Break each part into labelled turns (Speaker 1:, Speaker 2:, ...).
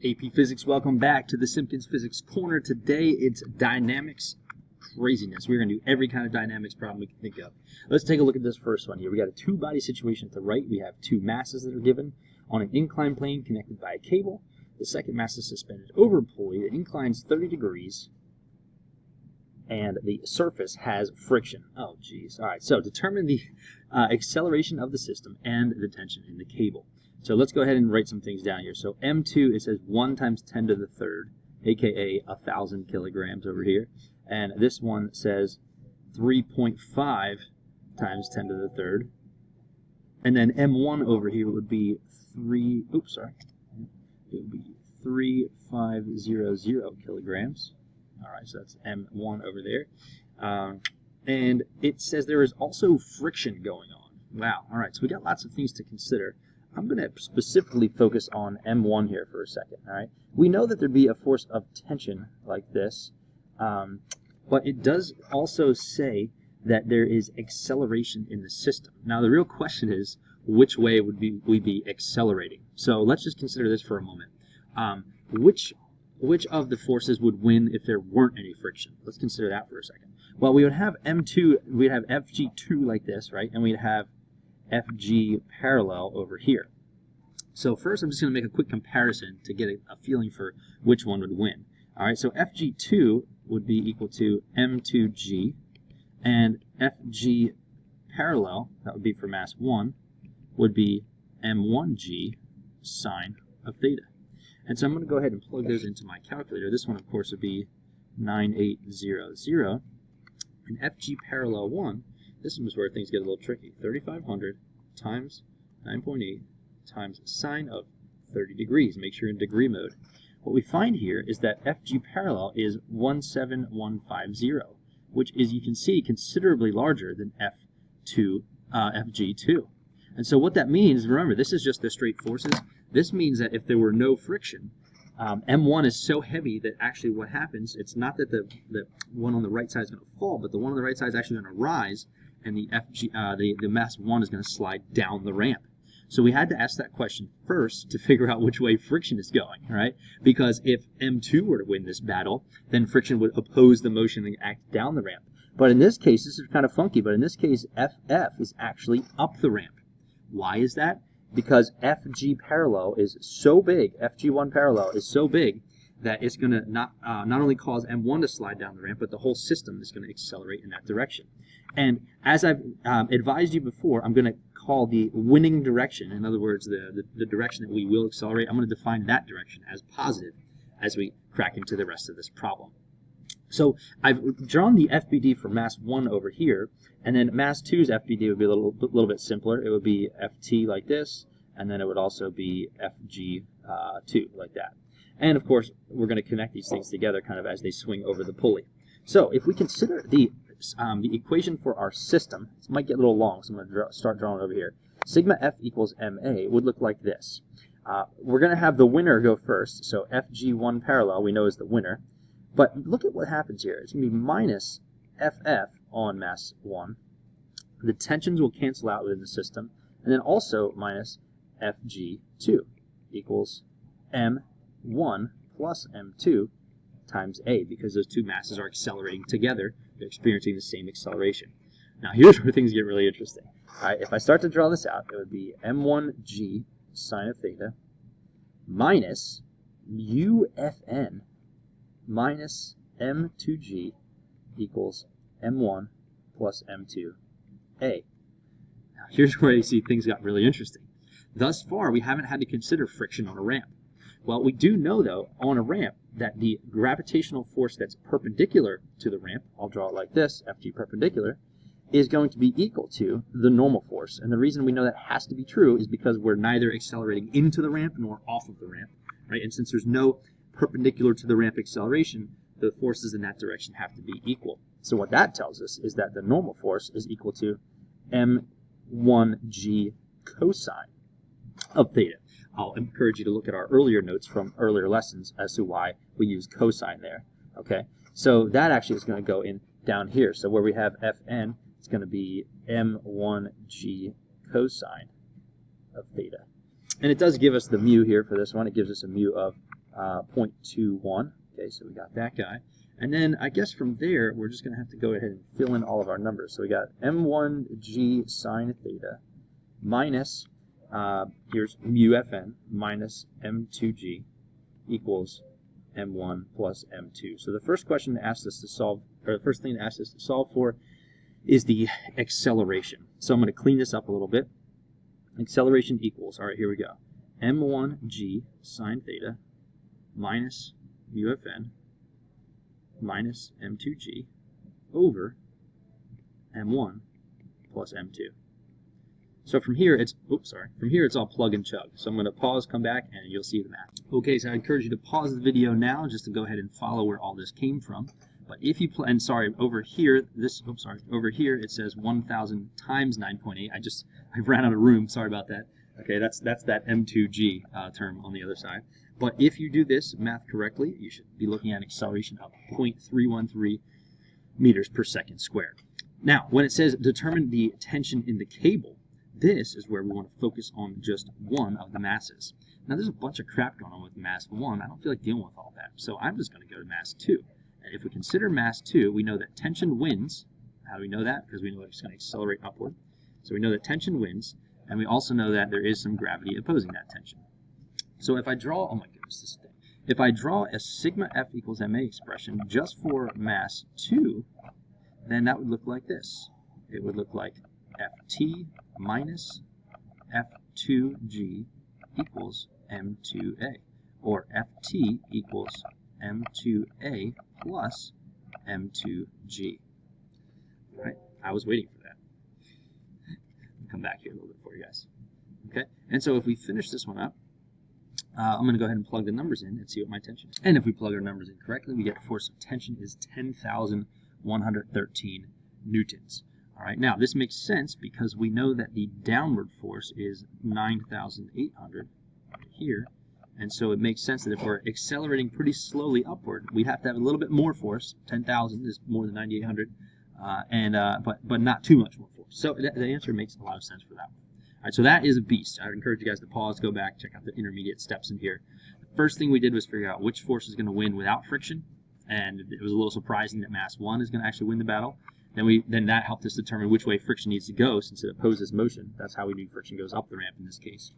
Speaker 1: AP Physics, welcome back to the Simpkins Physics Corner. Today it's dynamics craziness. We're going to do every kind of dynamics problem we can think of. Let's take a look at this first one here. We got a two-body situation at the right. We have two masses that are given on an inclined plane connected by a cable. The second mass is suspended over a pulley. The incline's 30 degrees, and the surface has friction. Oh, geez. All right, so determine the acceleration of the system and the tension in the cable. So let's go ahead and write some things down here. So M2, it says 1 times 10 to the third, aka 1,000 kilograms over here. And this one says 3.5 times 10 to the third. And then M1 over here would be 3,500 kilograms. All right, so that's M1 over there. And it says there is also friction going on. Wow. All right, so we got lots of things to consider. I'm going to specifically focus on M1 here for a second. All right, we know that there'd be a force of tension like this, but it does also say that there is acceleration in the system. Now the real question is, which way would we be accelerating? So let's just consider this for a moment. Which of the forces would win if there weren't any friction? Let's consider that for a second. Well, we would have M2, we'd have FG2 like this, right? And we'd have FG parallel over here. So first I'm just going to make a quick comparison to get a feeling for which one would win. All right, so FG2 would be equal to M2G, and FG parallel, that would be for mass 1, would be M1G sine of theta. And so I'm going to go ahead and plug those into my calculator. This one, of course, would be 9800, and FG parallel 1, this one is where things get a little tricky. 3,500 times 9.8 times sine of 30 degrees. Make sure you're in degree mode. What we find here is that FG parallel is 17150, which is, you can see, considerably larger than FG2. And so what that means, remember, this is just the straight forces. This means that if there were no friction, M1 is so heavy that actually what happens, it's not that the one on the right side is going to fall, but the one on the right side is actually going to rise, and the mass 1 is going to slide down the ramp. So we had to ask that question first to figure out which way friction is going, right? Because if M2 were to win this battle, then friction would oppose the motion and act down the ramp. But in this case, this is kind of funky, but in this case, FF is actually up the ramp. Why is that? Because FG parallel is so big, FG1 parallel is so big, that it's going to not only cause M1 to slide down the ramp, but the whole system is going to accelerate in that direction. And as I've advised you before, I'm going to call the winning direction, in other words, the direction that we will accelerate, I'm going to define that direction as positive as we crack into the rest of this problem. So I've drawn the FBD for mass 1 over here, and then mass 2's FBD would be a little bit simpler. It would be FT like this, and then it would also be FG2 like that. And of course, we're going to connect these things together kind of as they swing over the pulley. So if we consider the equation for our system, this might get a little long, so I'm going to start drawing over here. Sigma F equals MA would look like this. We're going to have the winner go first, so FG1 parallel we know is the winner. But look at what happens here. It's going to be minus FF on mass 1. The tensions will cancel out within the system, and then also minus FG2 equals M1 plus M2 times A, because those two masses are accelerating together. They're experiencing the same acceleration. Now here's where things get really interesting. All right, if I start to draw this out, it would be M1G sine of theta minus UFN minus M2G equals M1 plus M2A. Now here's where you see things got really interesting. Thus far, we haven't had to consider friction on a ramp. Well, we do know, though, on a ramp, that the gravitational force that's perpendicular to the ramp, I'll draw it like this, Fg perpendicular, is going to be equal to the normal force. And the reason we know that has to be true is because we're neither accelerating into the ramp nor off of the ramp, right? And since there's no perpendicular to the ramp acceleration, the forces in that direction have to be equal. So what that tells us is that the normal force is equal to M1G cosine of theta. I'll encourage you to look at our earlier notes from earlier lessons as to why we use cosine there. Okay, so that actually is going to go in down here. So where we have Fn, it's going to be M1G cosine of theta. And it does give us the mu here for this one. It gives us a mu of 0.21. Okay, so we got that guy. And then I guess from there, we're just going to have to go ahead and fill in all of our numbers. So we got m1g sine theta minus, here's MUFN, minus m2g equals m1 plus m2. So the first question it asks us to solve, or the first thing it asks us to solve for is the acceleration. So I'm going to clean this up a little bit. Acceleration equals, all right, here we go, m1g sine theta minus MUFN minus m2g over m1 plus m2. So from here it's, from here it's all plug and chug. So I'm going to pause, come back, and you'll see the math. Okay, so I encourage you to pause the video now just to go ahead and follow where all this came from. But if you, and sorry, over here, over here it says 1,000 times 9.8. I ran out of room, sorry about that. Okay, that's that m2g term on the other side. But if you do this math correctly, you should be looking at an acceleration of 0.313 meters per second squared. Now, when it says determine the tension in the cable, this is where we want to focus on just one of the masses. Now, there's a bunch of crap going on with mass 1. I don't feel like dealing with all that, so I'm just going to go to mass 2. And if we consider mass 2, we know that tension wins. How do we know that? Because we know it's going to accelerate upward. So we know that tension wins, and we also know that there is some gravity opposing that tension. So if I draw, oh my goodness, this thing. If I draw a sigma F equals ma expression just for mass 2, then that would look like this. It would look like Ft minus F2g equals m2a, or Ft equals m2a plus m2g. All right, I was waiting for that. I'll come back here a little bit for you guys. Okay, and so if we finish this one up, I'm going to go ahead and plug the numbers in and see what my tension is. And if we plug our numbers in correctly, we get a force of tension is 10,113 newtons. All right, now this makes sense because we know that the downward force is 9,800 here. And so it makes sense that if we're accelerating pretty slowly upward, we'd have to have a little bit more force. 10,000 is more than 9,800, but not too much more force. So the answer makes a lot of sense for that one. All right, so that is a beast. I would encourage you guys to pause, go back, check out the intermediate steps in here. The first thing we did was figure out which force is going to win without friction, and it was a little surprising that mass 1 is going to actually win the battle. Then that helped us determine which way friction needs to go since it opposes motion. That's how we knew friction goes up the ramp in this case.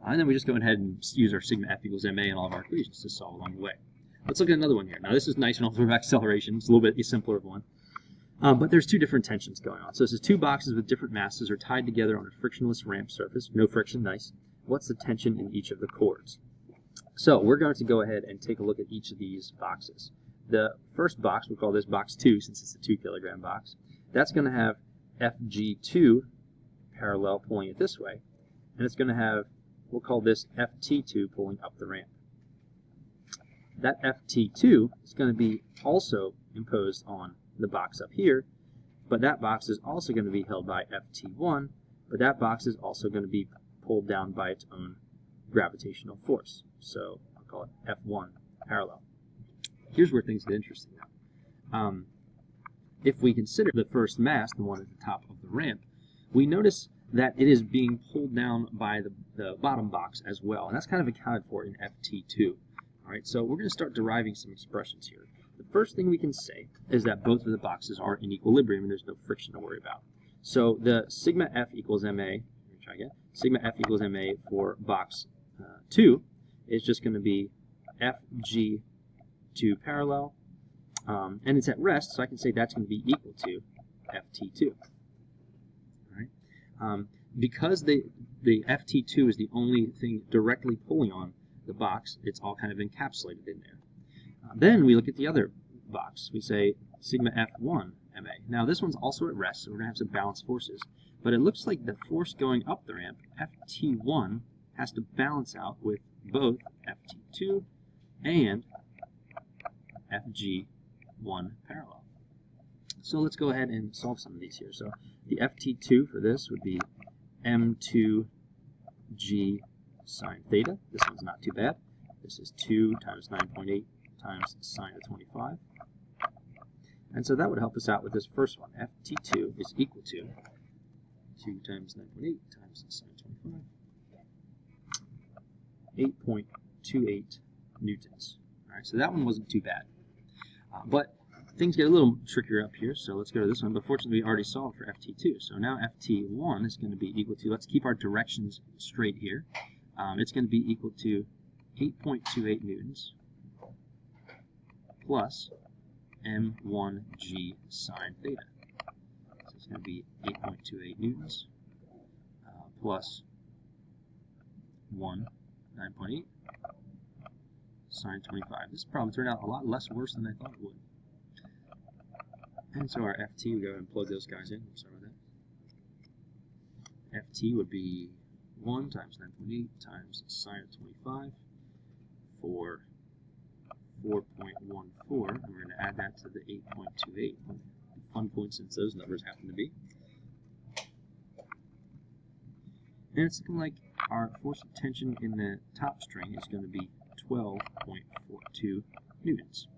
Speaker 1: And then we just go ahead and use our sigma F equals ma in all of our equations to solve along the way. Let's look at another one here. Now this is nice and also with acceleration. It's a little bit simpler of one. But there's two different tensions going on. So this is two boxes with different masses are tied together on a frictionless ramp surface. No friction, nice. What's the tension in each of the chords? So we're going to go ahead and take a look at each of these boxes. The first box, we'll call this box 2 since it's a 2 kilogram box. That's going to have FG2 parallel pulling it this way. And it's going to have, we'll call this FT2 pulling up the ramp. That FT2 is going to be also imposed on the box up here, but that box is also going to be held by FT1, but that box is also going to be pulled down by its own gravitational force. So I'll call it F1 parallel. Here's where things get interesting now. If we consider the first mass, the one at the top of the ramp, we notice that it is being pulled down by the bottom box as well, and that's kind of accounted for in FT2. All right, so we're going to start deriving some expressions here. The first thing we can say is that both of the boxes are in equilibrium and there's no friction to worry about. So the sigma F equals ma, let me try again, sigma F equals ma for box 2 is just going to be FG2 parallel, and it's at rest, so I can say that's going to be equal to FT2. All right? Because the FT2 is the only thing directly pulling on the box, it's all kind of encapsulated in there. Then we look at the other box. We say sigma F1 ma. Now this one's also at rest, so we're going to have some balanced forces. But it looks like the force going up the ramp, FT1, has to balance out with both FT2 and FG1 parallel. So let's go ahead and solve some of these here. So the FT2 for this would be M2G sine theta. This one's not too bad. This is 2 times 9.8 times sine of 25. And so that would help us out with this first one. FT2 is equal to 2 times 9.8 times sine of 25. 8.28 newtons. All right, so that one wasn't too bad. But things get a little trickier up here, so let's go to this one. But fortunately, we already solved for FT2. So now FT1 is going to be equal to, let's keep our directions straight here. It's going to be equal to 8.28 newtons plus m1g sine theta. So it's going to be 8.28 newtons plus 9.8 sine 25. This problem turned out a lot less worse than I thought it would. And so our FT, we go ahead and plug those guys in. Sorry about that. FT would be 1 times 9.8 times sine of 25 for 4.14, and we're going to add that to the 8.28. Fun coincidence those numbers happen to be. And it's looking like our force of tension in the top string is going to be 12.42 newtons.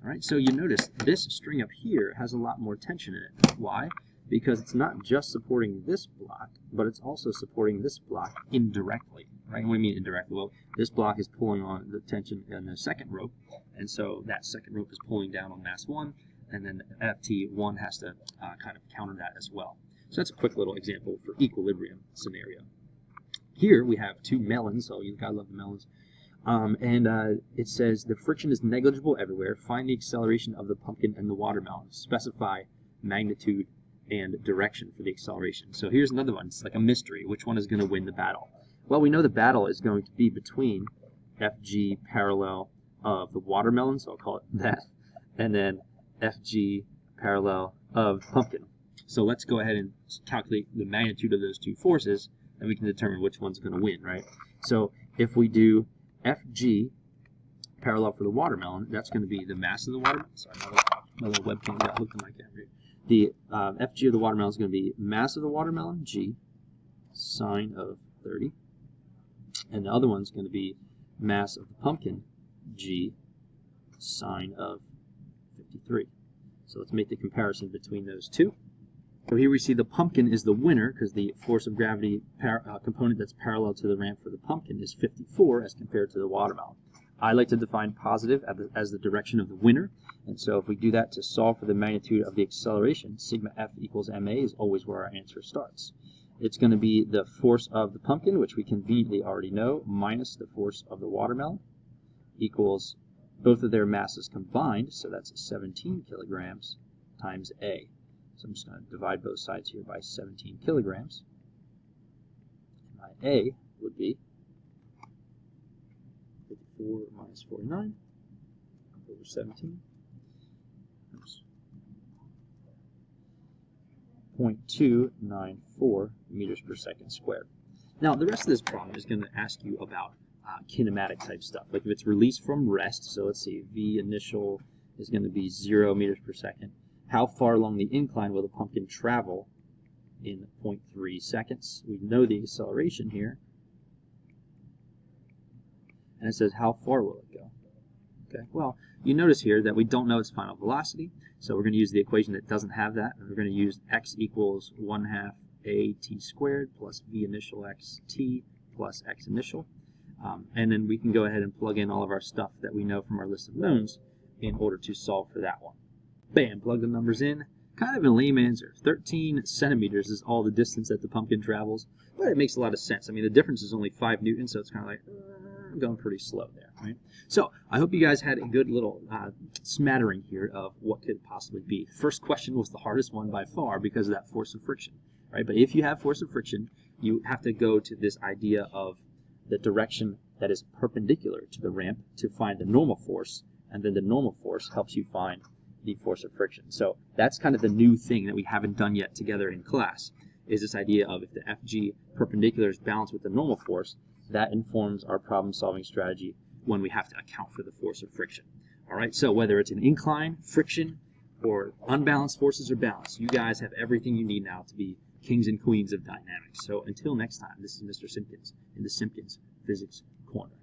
Speaker 1: All right, so you notice this string up here has a lot more tension in it. Why? Because it's not just supporting this block, but it's also supporting this block indirectly. Right? What do you mean indirectly? Well, this block is pulling on the tension in the second rope, and so that second rope is pulling down on mass 1, and then FT1 has to kind of counter that as well. So that's a quick little example for equilibrium scenario. Here we have two melons, so you gotta love the melons. It says the friction is negligible everywhere. Find the acceleration of the pumpkin and the watermelon. Specify magnitude and direction for the acceleration. So here's another one. It's like a mystery. Which one is going to win the battle? Well, we know the battle is going to be between FG parallel of the watermelon, so I'll call it that, and then FG parallel of pumpkin. So let's go ahead and calculate the magnitude of those two forces, and we can determine which one's going to win, right? So if we do FG parallel for the watermelon, that's going to be the mass of the watermelon. Sorry, my little webcam got hooked on my camera. The FG of the watermelon is going to be mass of the watermelon, G, sine of 30. And the other one's going to be mass of the pumpkin, G, sine of 53. So let's make the comparison between those two. So here we see the pumpkin is the winner because the force of gravity component that's parallel to the ramp for the pumpkin is 54 as compared to the watermelon. I like to define positive as the direction of the winner, and so if we do that to solve for the magnitude of the acceleration, sigma F equals ma is always where our answer starts. It's going to be the force of the pumpkin, which we conveniently already know, minus the force of the watermelon, equals both of their masses combined, so that's 17 kilograms times A. So I'm just going to divide both sides here by 17 kilograms. My A would be 54 minus 49 over 17. Oops. 0.294 meters per second squared. Now, the rest of this problem is going to ask you about kinematic type stuff. Like if it's released from rest, so let's see, V initial is going to be 0 meters per second. How far along the incline will the pumpkin travel in 0.3 seconds? We know the acceleration here. And it says, how far will it go? Okay, well, you notice here that we don't know its final velocity, so we're going to use the equation that doesn't have that, and we're going to use x equals 1/2 at squared plus v initial x t plus x initial. And then we can go ahead and plug in all of our stuff that we know from our list of knowns in order to solve for that one. Bam, plug the numbers in. Kind of a lame answer. 13 centimeters is all the distance that the pumpkin travels, but it makes a lot of sense. I mean, the difference is only 5 newtons, so it's kind of like, I'm going pretty slow there, right? So I hope you guys had a good little smattering here of what could possibly be. First question was the hardest one by far because of that force of friction, right? But if you have force of friction, you have to go to this idea of the direction that is perpendicular to the ramp to find the normal force, and then the normal force helps you find the force of friction. So that's kind of the new thing that we haven't done yet together in class, is this idea of if the FG perpendicular is balanced with the normal force, that informs our problem solving strategy when we have to account for the force of friction. All right, so whether it's an incline, friction, or unbalanced forces or balance, you guys have everything you need now to be kings and queens of dynamics. So until next time, this is Mr. Simpkins in the Simpkins Physics Corner.